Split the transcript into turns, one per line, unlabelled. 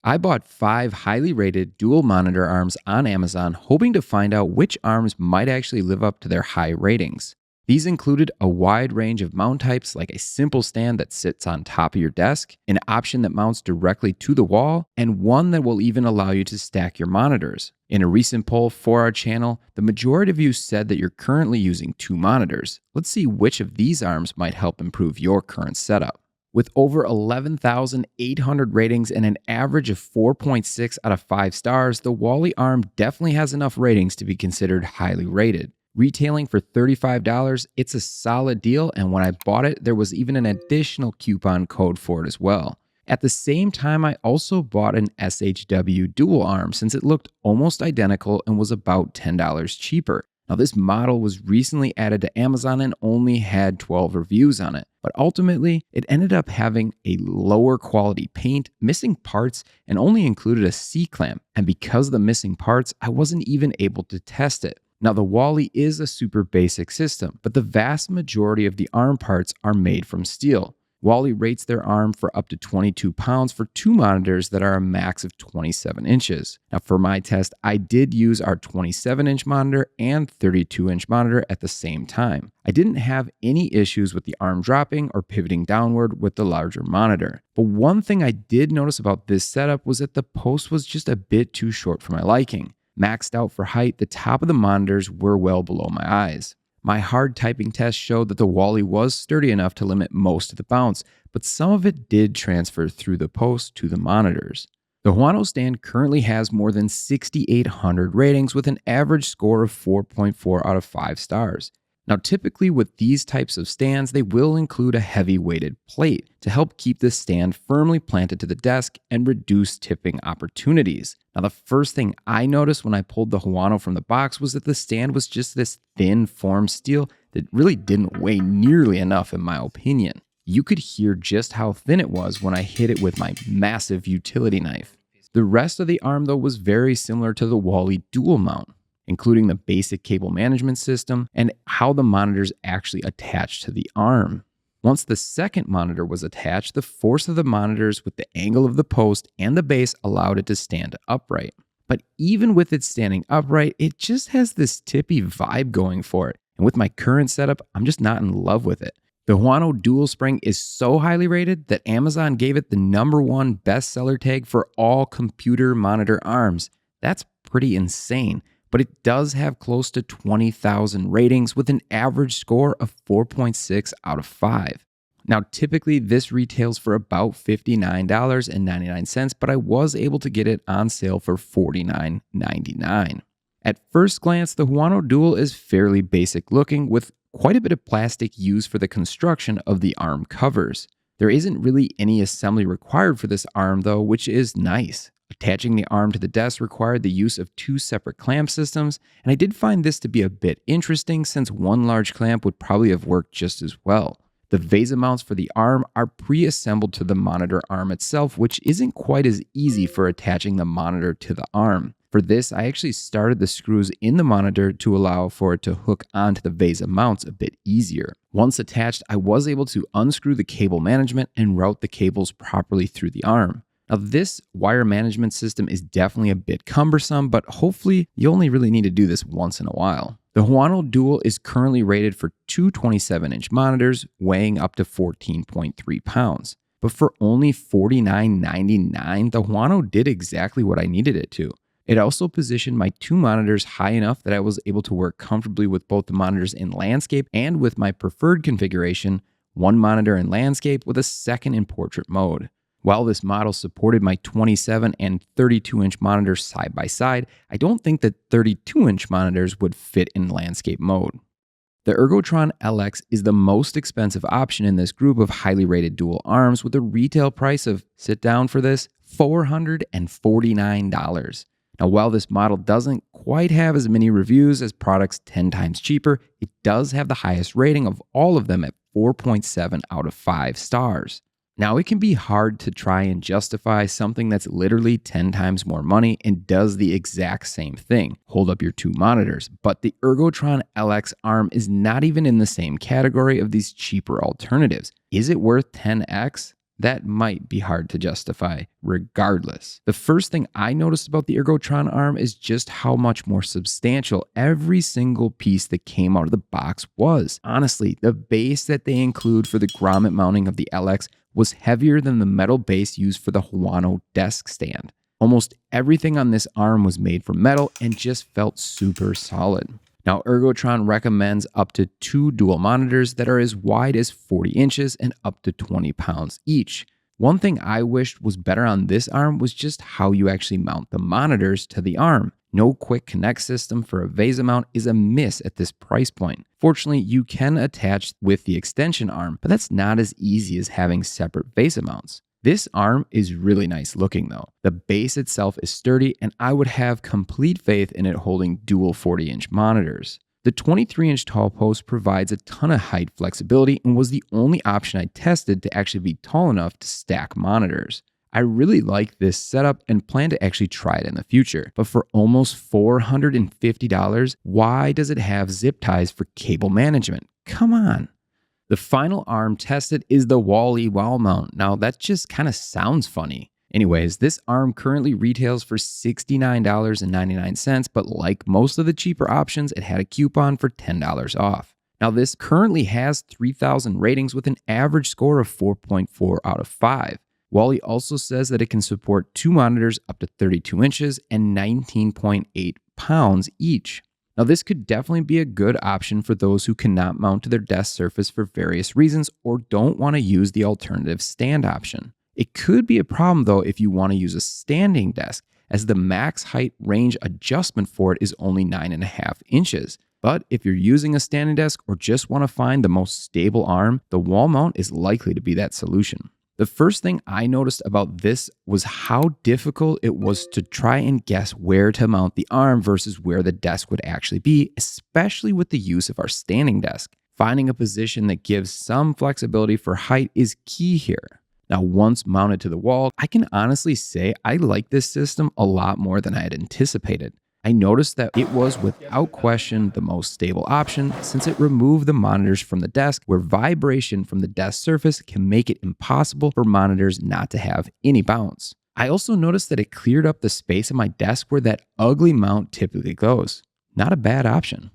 I bought 5 highly rated dual monitor arms on Amazon, hoping to find out which arms might actually live up to their high ratings. These included a wide range of mount types, like a simple stand that sits on top of your desk, an option that mounts directly to the wall, and one that will even allow you to stack your monitors. In a recent poll for our channel, the majority of you said that you're currently using 2 monitors. Let's see which of these arms might help improve your current setup. With over 11,800 ratings and an average of 4.6 out of 5 stars, the Wally arm definitely has enough ratings to be considered highly rated. Retailing for $35, it's a solid deal, and when I bought it, there was even an additional coupon code for it as well. At the same time, I also bought an SHW dual arm since it looked almost identical and was about $10 cheaper. Now, this model was recently added to Amazon and only had 12 reviews on it, but ultimately, it ended up having a lower quality paint, missing parts, and only included a C-clamp. And because of the missing parts, I wasn't even able to test it. Now, the Wally is a super basic system, but the vast majority of the arm parts are made from steel. Wally rates their arm for up to 22 pounds for 2 monitors that are a max of 27 inches. Now, for my test, I did use our 27-inch monitor and 32-inch monitor at the same time. I didn't have any issues with the arm dropping or pivoting downward with the larger monitor. But one thing I did notice about this setup was that the post was just a bit too short for my liking. Maxed out for height, the top of the monitors were well below my eyes. My hard typing test showed that the Wally was sturdy enough to limit most of the bounce, but some of it did transfer through the post to the monitors. The Huano stand currently has more than 6,800 ratings with an average score of 4.4 out of 5 stars. Now, typically with these types of stands, they will include a heavy weighted plate to help keep the stand firmly planted to the desk and reduce tipping opportunities. Now, the first thing I noticed when I pulled the Huano from the box was that the stand was just this thin formed steel that really didn't weigh nearly enough in my opinion. You could hear just how thin it was when I hit it with my massive utility knife. The rest of the arm though was very similar to the Wally dual mount, including the basic cable management system and how the monitors actually attach to the arm. Once the second monitor was attached, the force of the monitors with the angle of the post and the base allowed it to stand upright. But even with it standing upright, it just has this tippy vibe going for it. And with my current setup, I'm just not in love with it. The Huano Dual Spring is so highly rated that Amazon gave it the #1 bestseller tag for all computer monitor arms. That's pretty insane. But it does have close to 20,000 ratings with an average score of 4.6 out of 5. Now, typically this retails for about $59.99, but I was able to get it on sale for $49.99. At first glance, the Huano Dual is fairly basic looking with quite a bit of plastic used for the construction of the arm covers. There isn't really any assembly required for this arm though, which is nice. Attaching the arm to the desk required the use of 2 separate clamp systems, and I did find this to be a bit interesting since one large clamp would probably have worked just as well. The VESA mounts for the arm are pre-assembled to the monitor arm itself, which isn't quite as easy for attaching the monitor to the arm. For this, I actually started the screws in the monitor to allow for it to hook onto the VESA mounts a bit easier. Once attached, I was able to unscrew the cable management and route the cables properly through the arm. Now, this wire management system is definitely a bit cumbersome, but hopefully you only really need to do this once in a while. The Huano Dual is currently rated for 2 27-inch monitors weighing up to 14.3 pounds. But for only $49.99, the Huano did exactly what I needed it to. It also positioned my 2 monitors high enough that I was able to work comfortably with both the monitors in landscape and with my preferred configuration, 1 monitor in landscape with a second in portrait mode. While this model supported my 27 and 32-inch monitors side by side, I don't think that 32-inch monitors would fit in landscape mode. The Ergotron LX is the most expensive option in this group of highly rated dual arms with a retail price of, sit down for this, $449. Now, while this model doesn't quite have as many reviews as products 10 times cheaper, it does have the highest rating of all of them at 4.7 out of 5 stars. Now, it can be hard to try and justify something that's literally 10 times more money and does the exact same thing, hold up your 2 monitors, but the Ergotron LX arm is not even in the same category of these cheaper alternatives. Is it worth 10x? that might be hard to justify regardless. The first thing I noticed about the Ergotron arm is just how much more substantial every single piece that came out of the box was. Honestly, the base that they include for the grommet mounting of the LX was heavier than the metal base used for the Huano desk stand. Almost everything on this arm was made from metal and just felt super solid. Now, Ergotron recommends up to 2 dual monitors that are as wide as 40 inches and up to 20 pounds each. One thing I wished was better on this arm was just how you actually mount the monitors to the arm. No quick connect system for a VESA mount is a miss at this price point. Fortunately, you can attach with the extension arm, but that's not as easy as having separate VESA mounts. This arm is really nice looking though. The base itself is sturdy and I would have complete faith in it holding dual 40-inch monitors. The 23-inch tall post provides a ton of height flexibility and was the only option I tested to actually be tall enough to stack monitors. I really like this setup and plan to actually try it in the future, but for almost $450, why does it have zip ties for cable management? Come on. The final arm tested is the Wally wall mount. Now that just kind of sounds funny. Anyways, this arm currently retails for $69.99, but like most of the cheaper options, it had a coupon for $10 off. Now this currently has 3,000 ratings with an average score of 4.4 out of 5. Wally also says that it can support 2 monitors up to 32 inches and 19.8 pounds each. Now, this could definitely be a good option for those who cannot mount to their desk surface for various reasons or don't want to use the alternative stand option. It could be a problem though if you want to use a standing desk, as the max height range adjustment for it is only 9.5 inches. But if you're using a standing desk or just want to find the most stable arm, the wall mount is likely to be that solution. The first thing I noticed about this was how difficult it was to try and guess where to mount the arm versus where the desk would actually be, especially with the use of our standing desk. Finding a position that gives some flexibility for height is key here. Now, once mounted to the wall, I can honestly say I like this system a lot more than I had anticipated. I noticed that it was without question the most stable option since it removed the monitors from the desk, where vibration from the desk surface can make it impossible for monitors not to have any bounce. I also noticed that it cleared up the space on my desk where that ugly mount typically goes. Not a bad option.